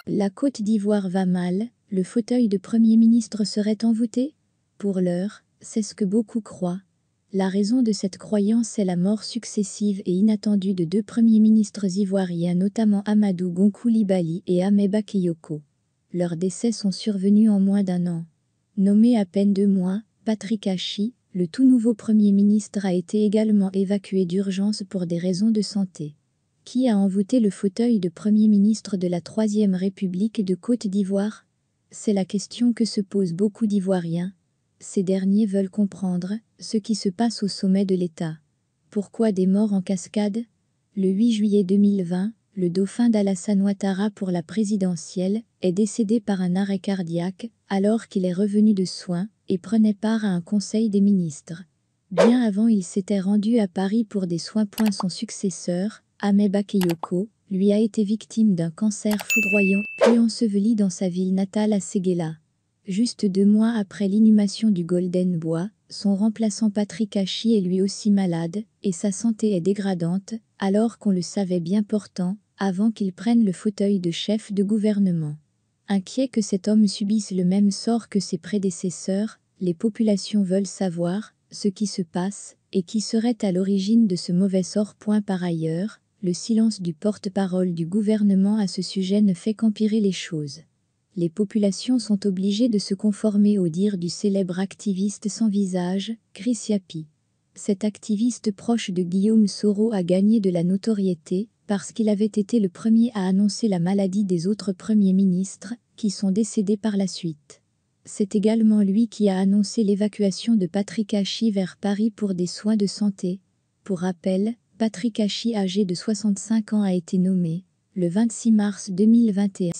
La Côte d'Ivoire va mal, le fauteuil de Premier ministre serait envoûté? Pour l'heure, c'est ce que beaucoup croient. La raison de cette croyance est la mort successive et inattendue de deux premiers ministres ivoiriens, notamment Amadou Gon Coulibaly et Ahmed Bakayoko. Leurs décès sont survenus en moins d'un an. Nommé à peine 2 mois, Patrick Achi, le tout nouveau Premier ministre, a été également évacué d'urgence pour des raisons de santé. Qui a envoûté le fauteuil de Premier ministre de la Troisième République de Côte d'Ivoire? C'est la question que se posent beaucoup d'Ivoiriens. Ces derniers veulent comprendre ce qui se passe au sommet de l'État. Pourquoi des morts en cascade? Le 8 juillet 2020, le dauphin d'Alassane Ouattara pour la présidentielle est décédé par un arrêt cardiaque alors qu'il est revenu de soins et prenait part à un conseil des ministres. Bien avant, il s'était rendu à Paris pour des soins. Son successeur, Ahmed Bakayoko, lui a été victime d'un cancer foudroyant puis enseveli dans sa ville natale à Séguéla. Juste 2 mois après l'inhumation du Golden Boy, son remplaçant Patrick Achi est lui aussi malade et sa santé est dégradante, alors qu'on le savait bien portant avant qu'il prenne le fauteuil de chef de gouvernement. Inquiets que cet homme subisse le même sort que ses prédécesseurs, les populations veulent savoir ce qui se passe et qui serait à l'origine de ce mauvais sort. Par ailleurs, le silence du porte-parole du gouvernement à ce sujet ne fait qu'empirer les choses. Les populations sont obligées de se conformer aux dires du célèbre activiste sans visage, Chris Yapi. Cet activiste proche de Guillaume Soro a gagné de la notoriété parce qu'il avait été le premier à annoncer la maladie des autres premiers ministres, qui sont décédés par la suite. C'est également lui qui a annoncé l'évacuation de Patrick Achi vers Paris pour des soins de santé. Pour rappel, Patrick Achi, âgé de 65 ans, a été nommé le 26 mars 2021.